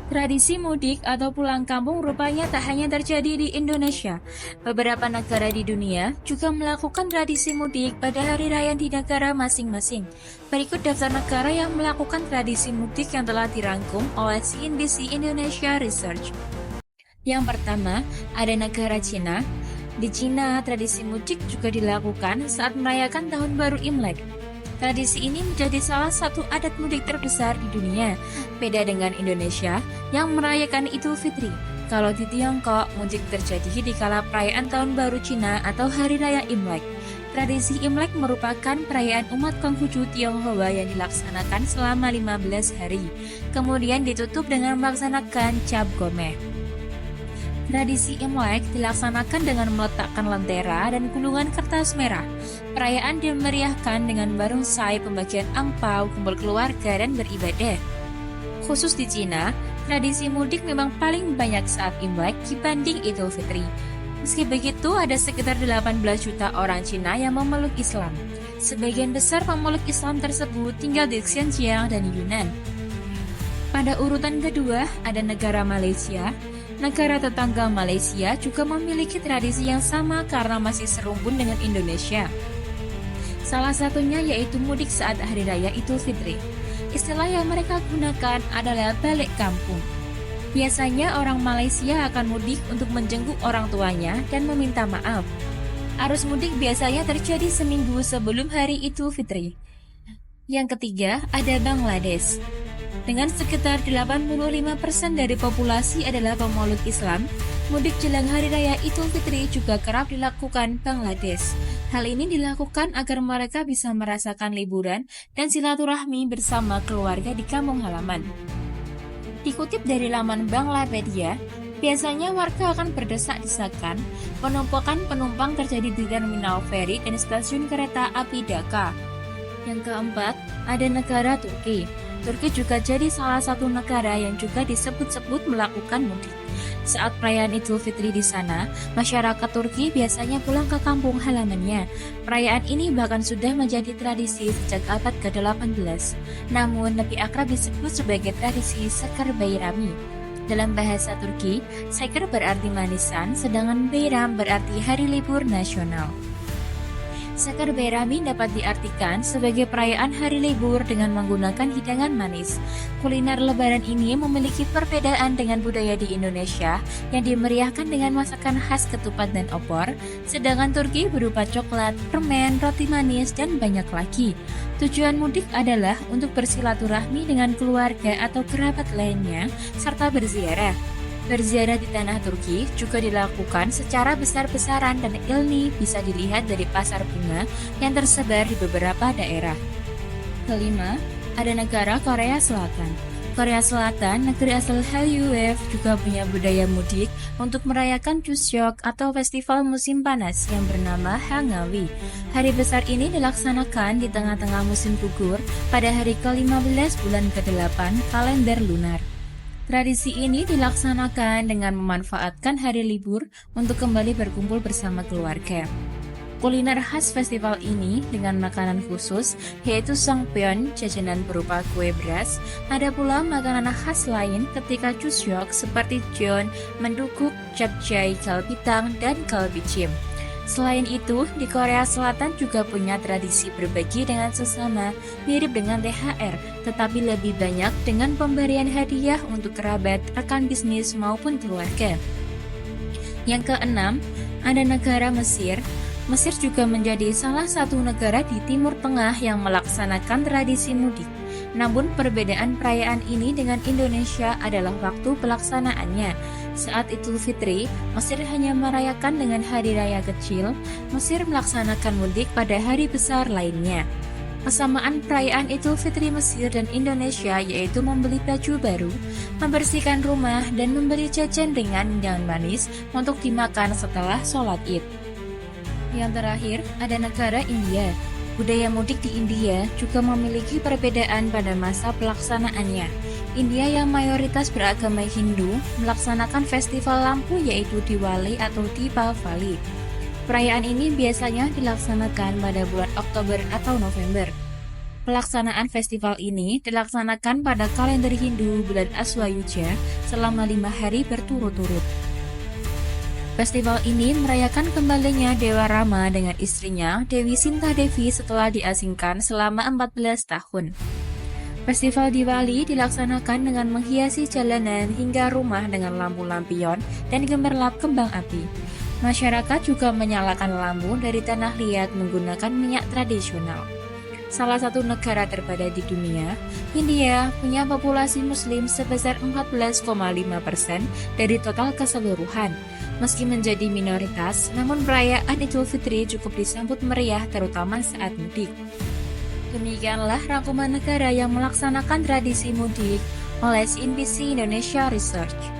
Tradisi mudik atau pulang kampung rupanya tak hanya terjadi di Indonesia. Beberapa negara di dunia juga melakukan tradisi mudik pada hari raya di negara masing-masing. Berikut daftar negara yang melakukan tradisi mudik yang telah dirangkum oleh CNBC Indonesia Research. Yang pertama, ada negara Cina. Di Cina, tradisi mudik juga dilakukan saat merayakan Tahun Baru Imlek. Tradisi ini menjadi salah satu adat mudik terbesar di dunia, beda dengan Indonesia yang merayakan Idul Fitri. Kalau di Tiongkok, mudik terjadi di kala perayaan Tahun Baru Cina atau Hari Raya Imlek. Tradisi Imlek merupakan perayaan umat Konghucu Tionghoa yang dilaksanakan selama 15 hari, kemudian ditutup dengan melaksanakan Cap Gomeh. Tradisi Imlek dilaksanakan dengan meletakkan lentera dan gulungan kertas merah. Perayaan dimeriahkan dengan barongsai, pembagian angpau, kumpul keluarga, dan beribadah. Khusus di Cina, tradisi mudik memang paling banyak saat Imlek dibanding Idul Fitri. Meski begitu, ada sekitar 18 juta orang Cina yang memeluk Islam. Sebagian besar pemeluk Islam tersebut tinggal di Xinjiang dan Yunnan. Pada urutan kedua, ada negara Malaysia. Negara tetangga Malaysia juga memiliki tradisi yang sama karena masih serumpun dengan Indonesia. Salah satunya yaitu mudik saat Hari Raya Idul Fitri. Istilah yang mereka gunakan adalah balik kampung. Biasanya orang Malaysia akan mudik untuk menjenguk orang tuanya dan meminta maaf. Arus mudik biasanya terjadi seminggu sebelum Hari Idul Fitri. Yang ketiga, ada Bangladesh. Dengan sekitar 85% dari populasi adalah pemeluk Islam, mudik jelang Hari Raya Idul Fitri juga kerap dilakukan Bangladesh. Hal ini dilakukan agar mereka bisa merasakan liburan dan silaturahmi bersama keluarga di kampung halaman. Dikutip dari laman Banglapedia, biasanya warga akan berdesak-desakan. Penumpukan penumpang terjadi di terminal feri dan stasiun kereta api Dhaka. Yang keempat, ada negara Turki. Turki juga jadi salah satu negara yang juga disebut-sebut melakukan mudik. Saat perayaan Idul Fitri di sana, masyarakat Turki biasanya pulang ke kampung halamannya. Perayaan ini bahkan sudah menjadi tradisi sejak abad ke-18. Namun lebih akrab disebut sebagai tradisi Seker Bayrami. Dalam bahasa Turki, Seker berarti manisan, sedangkan Bayram berarti hari libur nasional. Seker Bayrami dapat diartikan sebagai perayaan hari libur dengan menggunakan hidangan manis. Kuliner lebaran ini memiliki perbedaan dengan budaya di Indonesia yang dimeriahkan dengan masakan khas ketupat dan opor, sedangkan Turki berupa coklat, permen, roti manis, dan banyak lagi. Tujuan mudik adalah untuk bersilaturahmi dengan keluarga atau kerabat lainnya, serta berziarah. Berziarah di tanah Turki juga dilakukan secara besar-besaran dan ini bisa dilihat dari pasar bunga yang tersebar di beberapa daerah. Kelima, ada negara Korea Selatan. Korea Selatan, negeri asal Hallyu, juga punya budaya mudik untuk merayakan Chuseok atau festival musim panas yang bernama Hangawi. Hari besar ini dilaksanakan di tengah-tengah musim gugur pada hari ke-15 bulan ke-8 kalender lunar. Tradisi ini dilaksanakan dengan memanfaatkan hari libur untuk kembali berkumpul bersama keluarga. Kuliner khas festival ini dengan makanan khusus yaitu songpyeon, jajanan berupa kue beras. Ada pula makanan khas lain ketika Chuseok seperti jeon, mendukuk, japchae, kalbitang, dan kalbichim. Selain itu, di Korea Selatan juga punya tradisi berbagi dengan sesama, mirip dengan THR, tetapi lebih banyak dengan pemberian hadiah untuk kerabat, rekan bisnis, maupun keluarga. Yang keenam, ada negara Mesir. Mesir juga menjadi salah satu negara di Timur Tengah yang melaksanakan tradisi mudik. Namun perbedaan perayaan ini dengan Indonesia adalah waktu pelaksanaannya. Saat Idul Fitri, Mesir hanya merayakan dengan hari raya kecil. Mesir melaksanakan mudik pada hari besar lainnya. Kesamaan perayaan Idul Fitri Mesir dan Indonesia yaitu membeli baju baru, membersihkan rumah, dan membeli jajan ringan dan manis untuk dimakan setelah sholat Id. Yang terakhir, ada negara India. Budaya mudik di India juga memiliki perbedaan pada masa pelaksanaannya. India yang mayoritas beragama Hindu melaksanakan festival lampu yaitu Diwali atau Deepavali. Perayaan ini biasanya dilaksanakan pada bulan Oktober atau November. Pelaksanaan festival ini dilaksanakan pada kalender Hindu bulan Aswayuja selama 5 hari berturut-turut. Festival ini merayakan kembalinya Dewa Rama dengan istrinya Dewi Sinta Devi setelah diasingkan selama 14 tahun. Festival Diwali dilaksanakan dengan menghiasi jalanan hingga rumah dengan lampu lampion dan gemerlap kembang api. Masyarakat juga menyalakan lampu dari tanah liat menggunakan minyak tradisional. Salah satu negara terpadat di dunia, India punya populasi Muslim sebesar 14,5% dari total keseluruhan. Meski menjadi minoritas, namun perayaan Idul Fitri cukup disambut meriah terutama saat mudik. Demikianlah rangkuman negara yang melaksanakan tradisi mudik oleh CNBC Indonesia Research.